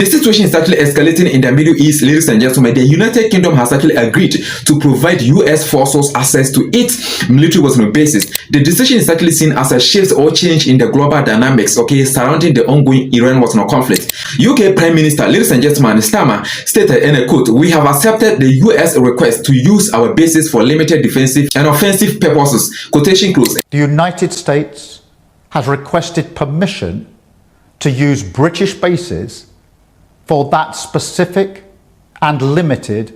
The situation is actually escalating in the Middle East, ladies and gentlemen. The United Kingdom has actually agreed to provide US forces access to its military bases. The decision is actually seen as a shift or change in the global dynamics, surrounding the ongoing Iran conflict. UK Prime Minister, ladies and gentlemen, Starmer stated in a quote, "We have accepted the US request to use our bases for limited defensive and offensive purposes." Quotation close. The United States has requested permission to use British bases for that specific and limited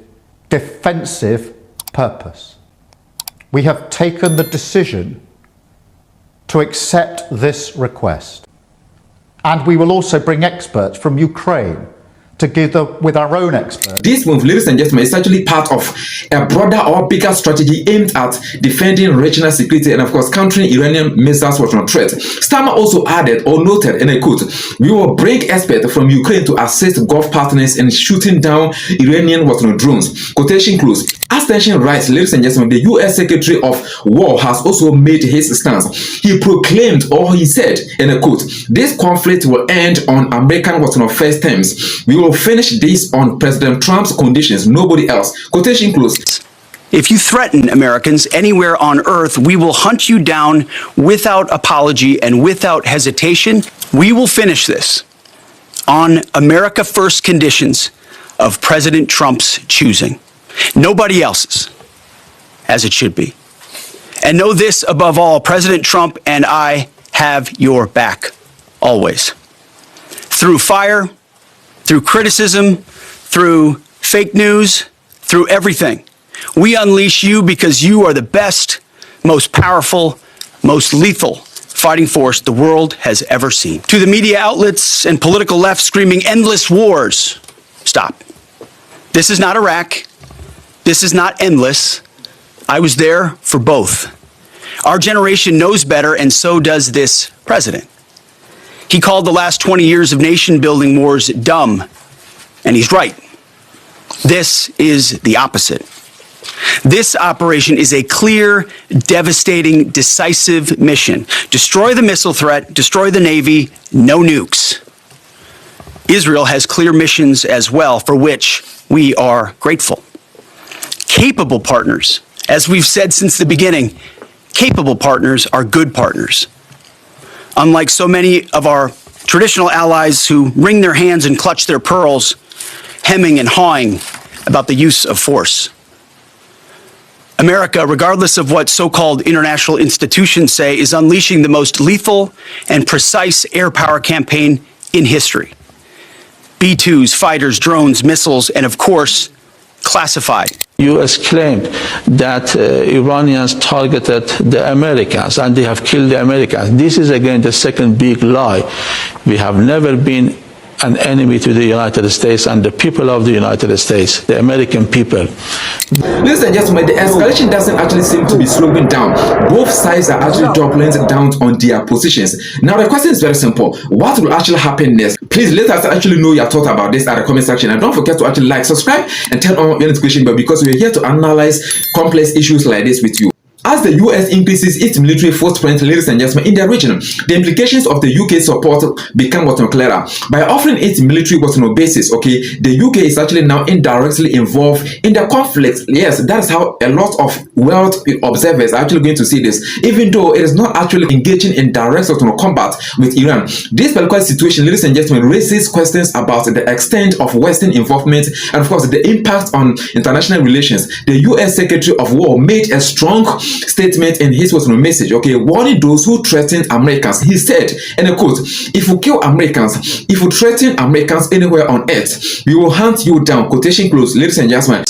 defensive purpose. We have taken the decision to accept this request. And we will also bring experts from Ukraine together with our own experts. This move, ladies and gentlemen, is actually part of a broader or bigger strategy aimed at defending regional security and, of course, countering Iranian missiles threat. Starmer also added or noted in a quote, "We will bring experts from Ukraine to assist Gulf partners in shooting down Iranian drones." Quotation close. As tension rises, ladies and gentlemen, the US Secretary of War has also made his stance. He proclaimed, or he said in a quote, "This conflict will end on American first terms. We will finish this on President Trump's conditions, nobody else." Quotation close. If you threaten Americans anywhere on earth, we will hunt you down without apology and without hesitation. We will finish this on America First conditions of President Trump's choosing. Nobody else's, as it should be. And know this above all, President Trump and I have your back, always. Through fire, through criticism, through fake news, through everything. We unleash you because you are the best, most powerful, most lethal fighting force the world has ever seen. To the media outlets and political left screaming endless wars, stop. This is not Iraq. This is not endless. I was there for both. Our generation knows better, and so does this president. He called the last 20 years of nation-building wars dumb, and he's right. This is the opposite. This operation is a clear, devastating, decisive mission. Destroy the missile threat, destroy the Navy, no nukes. Israel has clear missions as well, for which we are grateful. Capable partners, as we've said since the beginning, capable partners are good partners. Unlike so many of our traditional allies who wring their hands and clutch their pearls, hemming and hawing about the use of force. America, regardless of what so-called international institutions say, is unleashing the most lethal and precise air power campaign in history. B-2s, fighters, drones, missiles, and of course, classified. U.S. claimed that Iranians targeted the Americans and they have killed the Americans. This is again the second big lie. We have never been an enemy to the United States and the people of the United States, the American people. Ladies and gentlemen, the escalation doesn't actually seem to be slowing down. Both sides are actually doubling down on their positions. Now the question is very simple. What will actually happen next? Please let us actually know your thoughts about this at the comment section. And don't forget to actually like, subscribe, and turn on your notification bell, because we're here to analyze complex issues like this with you. As the US increases its military footprint, ladies and gentlemen, in the region, the implications of the UK support become clearer. By offering its military bases, the UK is actually now indirectly involved in the conflict. Yes, that's how a lot of world observers are actually going to see this, even though it is not actually engaging in direct combat with Iran. This particular situation, ladies and gentlemen, raises questions about the extent of Western involvement and, of course, the impact on international relations. The US Secretary of War made a strong statement in his message, warning those who threaten Americans. He said, in a quote, "If you kill Americans, if you threaten Americans anywhere on earth, we will hunt you down." Quotation close, ladies and gentlemen.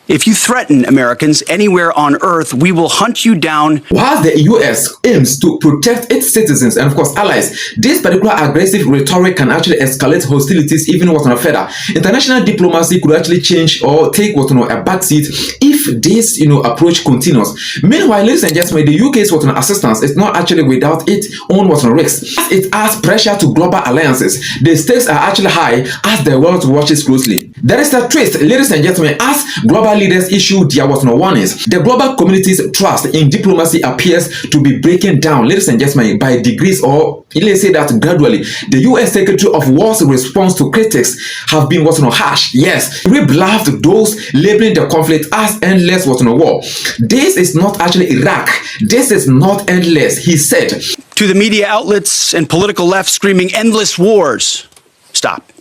If you threaten Americans anywhere on earth, we will hunt you down. While the US aims to protect its citizens and, of course, allies, this particular aggressive rhetoric can actually escalate hostilities even further. International diplomacy could actually change or take a backseat if this approach continues. Meanwhile, ladies and gentlemen, the UK's assistance is not actually without its own risks. As it adds pressure to global alliances, the stakes are actually high as the world watches closely. There is a twist, ladies and gentlemen, as global leaders issue their warnings. The global community's trust in diplomacy appears to be breaking down, ladies and gentlemen, by degrees, or let's say that gradually. The U.S. Secretary of War's response to critics have been harsh. Yes, he rebuffed those labeling the conflict as endless war. This is not actually Iraq. This is not endless, he said. To the media outlets and political left screaming endless wars, stop.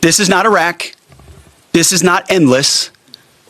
This is not Iraq. This is not endless.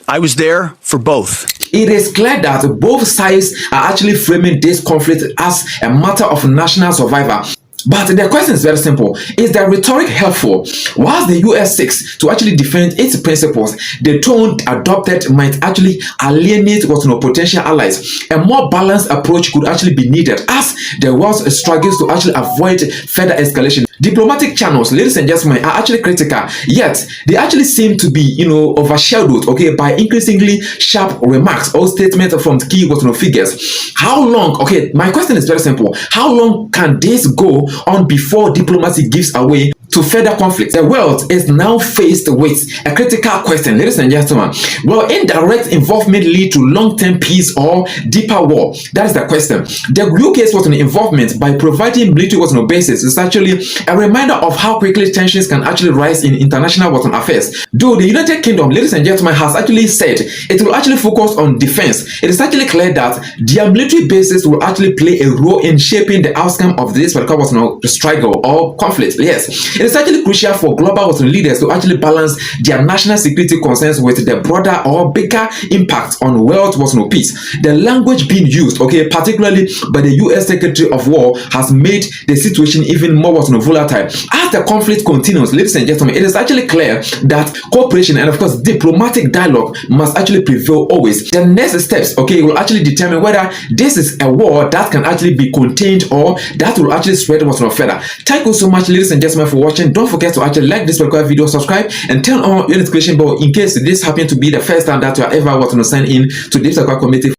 I was there for both. It is clear that both sides are actually framing this conflict as a matter of national survival. But the question is very simple. Is the rhetoric helpful? Whilst the US seeks to actually defend its principles, the tone adopted might actually alienate potential allies. A more balanced approach could actually be needed as the world struggles to actually avoid further escalation. Diplomatic channels, ladies and gentlemen, are actually critical, yet they actually seem to be, overshadowed, by increasingly sharp remarks or statements from key figures. How long? My question is very simple. How long can this go on before diplomacy gives away to further conflict? The world is now faced with a critical question, ladies and gentlemen. Will indirect involvement lead to long-term peace or deeper war? That is the question. The UK's involvement by providing military bases is actually a reminder of how quickly tensions can actually rise in international affairs. Though the United Kingdom, ladies and gentlemen, has actually said it will actually focus on defense, it is actually clear that their military bases will actually play a role in shaping the outcome of this particular struggle or conflict. Yes, it is actually crucial for global leaders to actually balance their national security concerns with the broader or bigger impact on world peace. The language being used, particularly by the US Secretary of War, has made the situation even more volatile. As the conflict continues, ladies and gentlemen, it is actually clear that cooperation and of course diplomatic dialogue must actually prevail always. The next steps, will actually determine whether this is a war that can actually be contained or that will actually spread further. Thank you so much, ladies and gentlemen, for watching. Don't forget to actually like this particular video, subscribe, and turn on your notification bell in case this happens to be the first time that you are ever sign in to this community.